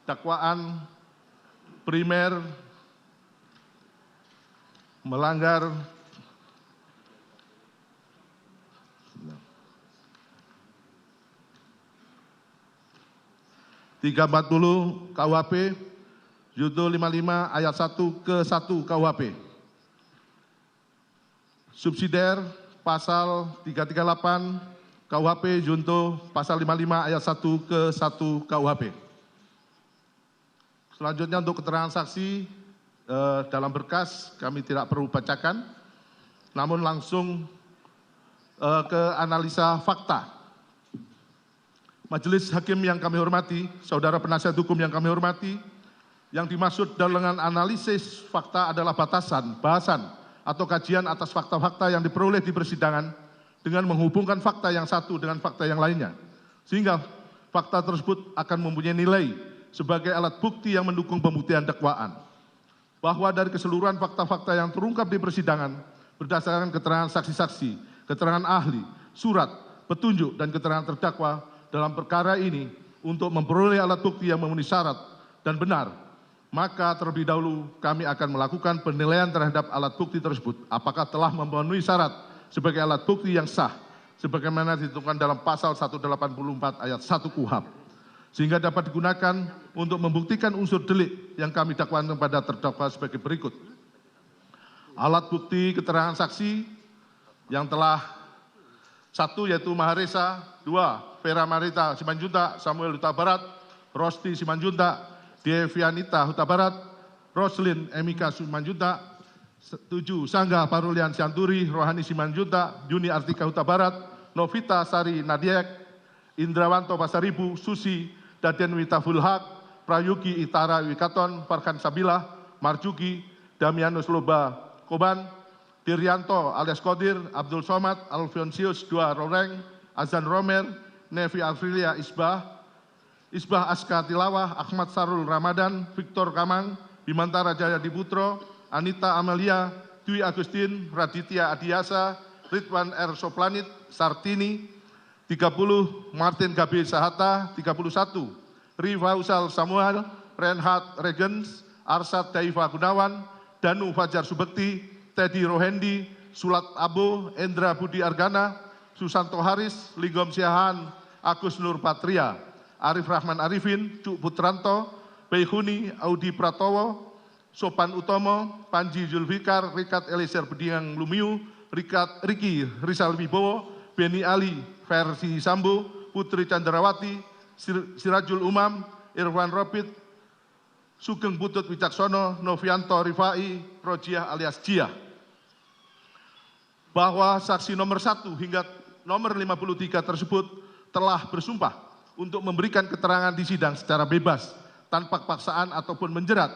dakwaan primer melanggar (340) KUHP, Junto 55 ayat 1 ke 1 KUHP. Subsidiar pasal 338 KUHP Junto pasal 55 ayat 1 ke 1 KUHP. Selanjutnya untuk keterangan saksi dalam berkas kami tidak perlu bacakan, namun langsung ke analisa fakta. Majelis Hakim yang kami hormati, saudara penasihat hukum yang kami hormati, yang dimaksud dengan analisis fakta adalah bahasan atau kajian atas fakta-fakta yang diperoleh di persidangan dengan menghubungkan fakta yang satu dengan fakta yang lainnya, sehingga fakta tersebut akan mempunyai nilai sebagai alat bukti yang mendukung pembuktian dakwaan. Bahwa dari keseluruhan fakta-fakta yang terungkap di persidangan berdasarkan keterangan saksi-saksi, keterangan ahli, surat, petunjuk, dan keterangan terdakwa dalam perkara ini untuk memperoleh alat bukti yang memenuhi syarat dan benar, maka terlebih dahulu kami akan melakukan penilaian terhadap alat bukti tersebut apakah telah memenuhi syarat sebagai alat bukti yang sah sebagaimana ditentukan dalam pasal 184 ayat 1 KUHP, sehingga dapat digunakan untuk membuktikan unsur delik yang kami dakwakan kepada terdakwa sebagai berikut. Alat bukti keterangan saksi yang telah: 1 yaitu Maharesa, 2 Vera Marita Simanjuntak, Samuel Huta Barat, Rosti Simanjuntak, Devianita Huta Barat, Roslin Emika Simanjuntak, 7 Sangga Parulian Sianturi, Rohani Simanjuntak, Juni Artika Huta Barat, Novita Sari Nadiek, Indrawanto Pasaribu, Susi Daden Wita Fulhak, Prayugi Itara Wikaton, Farkan Sabilah, Marjuki, Damianus Loba Koban, Diryanto alias Kodir, Abdul Somad, Alfonsius II Roreng, Azan Romer, Nevi Afrilia Isbah Aska Tilawah, Ahmad Sarul Ramadan, Victor Kamang, Bimantara Jaya Diputro, Anita Amelia, Dwi Agustin, Raditya Adiasa, Ridwan R. Soplanit, Sartini, 30 Martin Gabi Sahata, 31 Rifausal Samuel, Renhat Regens, Arsad Daifa Gunawan, Danu Fajar Subekti, Teddy Rohendi, Sulat Abo, Endra Budi Argana, Susanto Haris, Ligom Siahan, Agus Nur Patria, Arif Rahman Arifin, Cuk Putranto, Beihuni, Audi Pratowo, Sopan Utomo, Panji Zulfikar, Rikat Elisir Bediang Lumiu, Riki Rizal Wibowo, Beni Ali, Versi Sambo, Putri Candrawati, Sirajul Umam, Irwan Robit, Sugeng Putut Wicaksono, Novianto Rifai, Rojiah alias Jiah. Bahwa saksi nomor 1 hingga nomor 53 tersebut telah bersumpah untuk memberikan keterangan di sidang secara bebas, tanpa paksaan ataupun menjerat,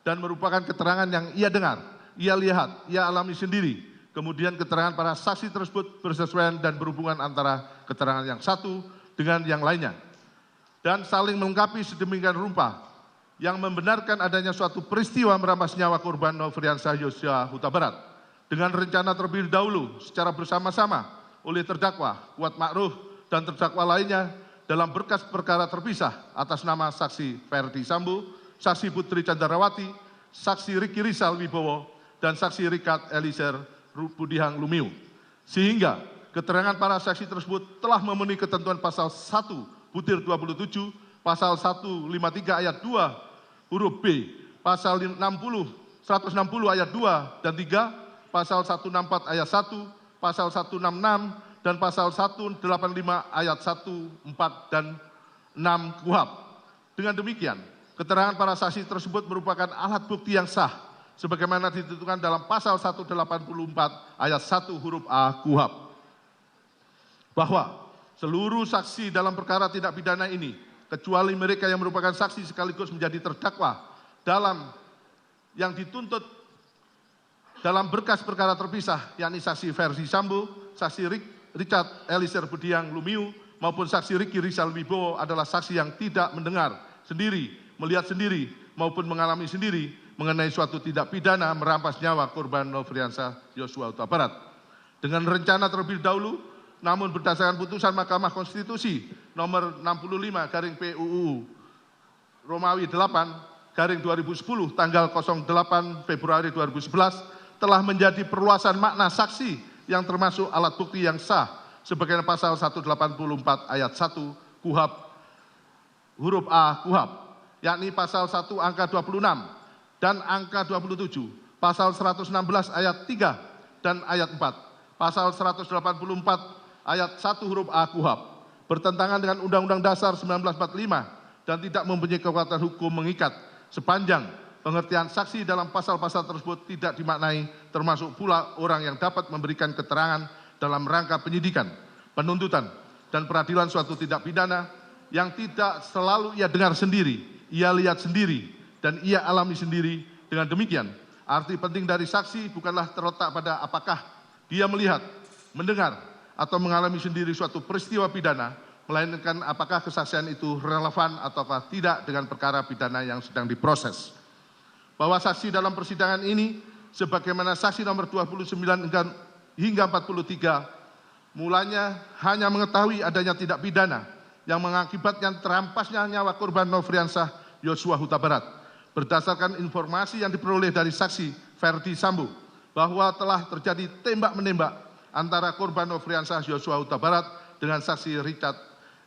dan merupakan keterangan yang ia dengar, ia lihat, ia alami sendiri. Kemudian keterangan para saksi tersebut bersesuaian dan berhubungan antara keterangan yang satu dengan yang lainnya, dan saling melengkapi sedemikian rupa yang membenarkan adanya suatu peristiwa merampas nyawa korban Nofriansah Yosua Huta Barat dengan rencana terlebih dahulu secara bersama-sama oleh terdakwa Kuat Ma'ruf dan terdakwa lainnya dalam berkas perkara terpisah atas nama saksi Ferdi Sambo, saksi Putri Candrawati, saksi Riki Rizal Wibowo, dan saksi Rikat Elisir Budihang Lumiu, sehingga keterangan para saksi tersebut telah memenuhi ketentuan pasal 1/27, pasal 153 ayat 2 huruf B, pasal 160 ayat 2 dan 3, pasal 164 ayat 1, pasal 166 dan pasal 185 ayat 1, 4 dan 6 KUHP. Dengan demikian, keterangan para saksi tersebut merupakan alat bukti yang sah sebagaimana ditentukan dalam pasal 184 ayat 1 huruf A KUHP. Bahwa seluruh saksi dalam perkara tindak pidana ini, kecuali mereka yang merupakan saksi sekaligus menjadi terdakwa dalam yang dituntut dalam berkas perkara terpisah, yakni saksi Verdi Sambo, saksi Richard Elisir Budiang Lumiu, maupun saksi Riki Rizal Wibowo adalah saksi yang tidak mendengar sendiri, melihat sendiri, maupun mengalami sendiri mengenai suatu tindak pidana merampas nyawa korban Nofriansah Yosua Huta Barat. Dengan rencana terlebih dahulu, namun berdasarkan putusan Mahkamah Konstitusi nomor 65 garing PUU Romawi 8/2010 tanggal 08 Februari 2011 telah menjadi perluasan makna saksi yang termasuk alat bukti yang sah sebagaimana pasal 184 ayat 1 KUHP huruf A KUHP, yakni pasal 1 angka 26 dan angka 27, pasal 116 ayat 3 dan ayat 4, pasal 184 ayat 1 huruf A KUHP, bertentangan dengan Undang-Undang Dasar 1945 dan tidak mempunyai kekuatan hukum mengikat sepanjang pengertian saksi dalam pasal-pasal tersebut tidak dimaknai termasuk pula orang yang dapat memberikan keterangan dalam rangka penyidikan, penuntutan, dan peradilan suatu tindak pidana yang tidak selalu ia dengar sendiri, ia lihat sendiri, dan ia alami sendiri. Dengan demikian, arti penting dari saksi bukanlah terletak pada apakah dia melihat, mendengar, atau mengalami sendiri suatu peristiwa pidana, melainkan apakah kesaksian itu relevan ataukah tidak dengan perkara pidana yang sedang diproses. Bahwa saksi dalam persidangan ini, sebagaimana saksi nomor 29 hingga 43, mulanya hanya mengetahui adanya tindak pidana yang mengakibatkan terampasnya nyawa korban Nofriansah Yosua Huta Barat. Berdasarkan informasi yang diperoleh dari saksi Ferdi Sambo, bahwa telah terjadi tembak-menembak antara korban Nofriansah Yosua Huta Barat dengan saksi Richard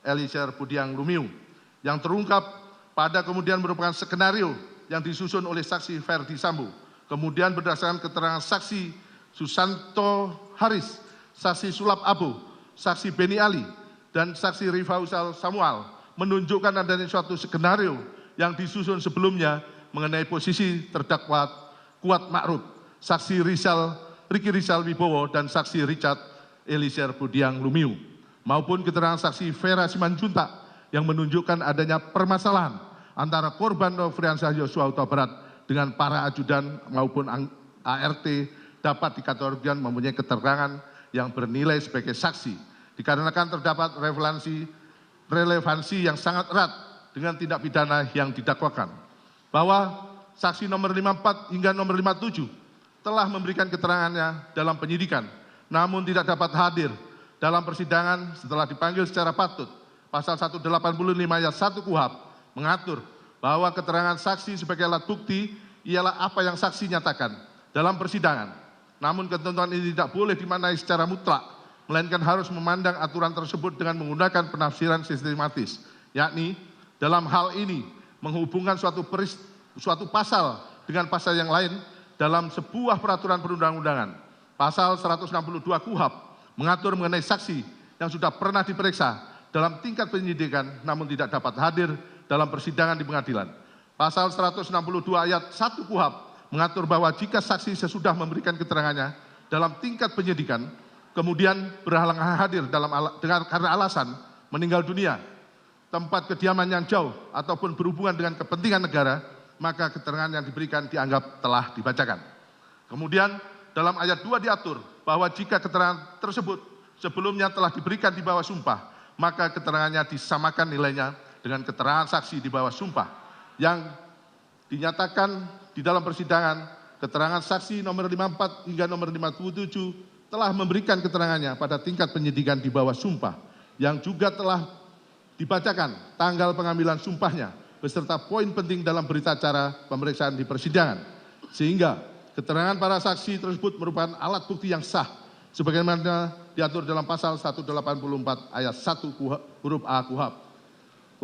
Eliezer Budiang Lumiu, yang terungkap pada kemudian merupakan skenario yang disusun oleh saksi Ferdi Sambo. Kemudian berdasarkan keterangan saksi Susanto Haris, saksi Sulap Abo, saksi Beni Ali, dan saksi Rifausal Samuel menunjukkan adanya suatu skenario yang disusun sebelumnya mengenai posisi terdakwa Kuat Ma'ruf, saksi Ricky Rizal Wibowo, dan saksi Richard Eliezer Budiang Lumiu, maupun keterangan saksi Vera Simanjuntak yang menunjukkan adanya permasalahan antara korban Nofriansah Yosua Huta Barat dengan para ajudan maupun ART dapat dikategorikan mempunyai keterangan yang bernilai sebagai saksi, dikarenakan terdapat relevansi yang sangat erat dengan tindak pidana yang didakwakan. Bahwa saksi nomor 54 hingga nomor 57 telah memberikan keterangannya dalam penyidikan, namun tidak dapat hadir dalam persidangan setelah dipanggil secara patut. Pasal 185 ayat 1 KUHP mengatur bahwa keterangan saksi sebagai alat bukti ialah apa yang saksi nyatakan dalam persidangan. Namun ketentuan ini tidak boleh dimaknai secara mutlak, melainkan harus memandang aturan tersebut dengan menggunakan penafsiran sistematis, yakni dalam hal ini menghubungkan suatu pasal dengan pasal yang lain dalam sebuah peraturan perundang-undangan. Pasal 162 KUHP mengatur mengenai saksi yang sudah pernah diperiksa dalam tingkat penyidikan namun tidak dapat hadir dalam persidangan di pengadilan. Pasal 162 ayat 1 KUHP mengatur bahwa jika saksi sesudah memberikan keterangannya dalam tingkat penyidikan, kemudian berhalangan hadir karena alasan meninggal dunia, tempat kediaman yang jauh, ataupun berhubungan dengan kepentingan negara, maka keterangan yang diberikan dianggap telah dibacakan. Kemudian dalam ayat 2 diatur bahwa jika keterangan tersebut sebelumnya telah diberikan di bawah sumpah, maka keterangannya disamakan nilainya dengan keterangan saksi di bawah sumpah yang dinyatakan di dalam persidangan. Keterangan saksi nomor 54 hingga nomor 57 telah memberikan keterangannya pada tingkat penyidikan di bawah sumpah yang juga telah dibacakan tanggal pengambilan sumpahnya beserta poin penting dalam berita acara pemeriksaan di persidangan, sehingga keterangan para saksi tersebut merupakan alat bukti yang sah sebagaimana diatur dalam pasal 184 ayat 1 huruf A KUHP.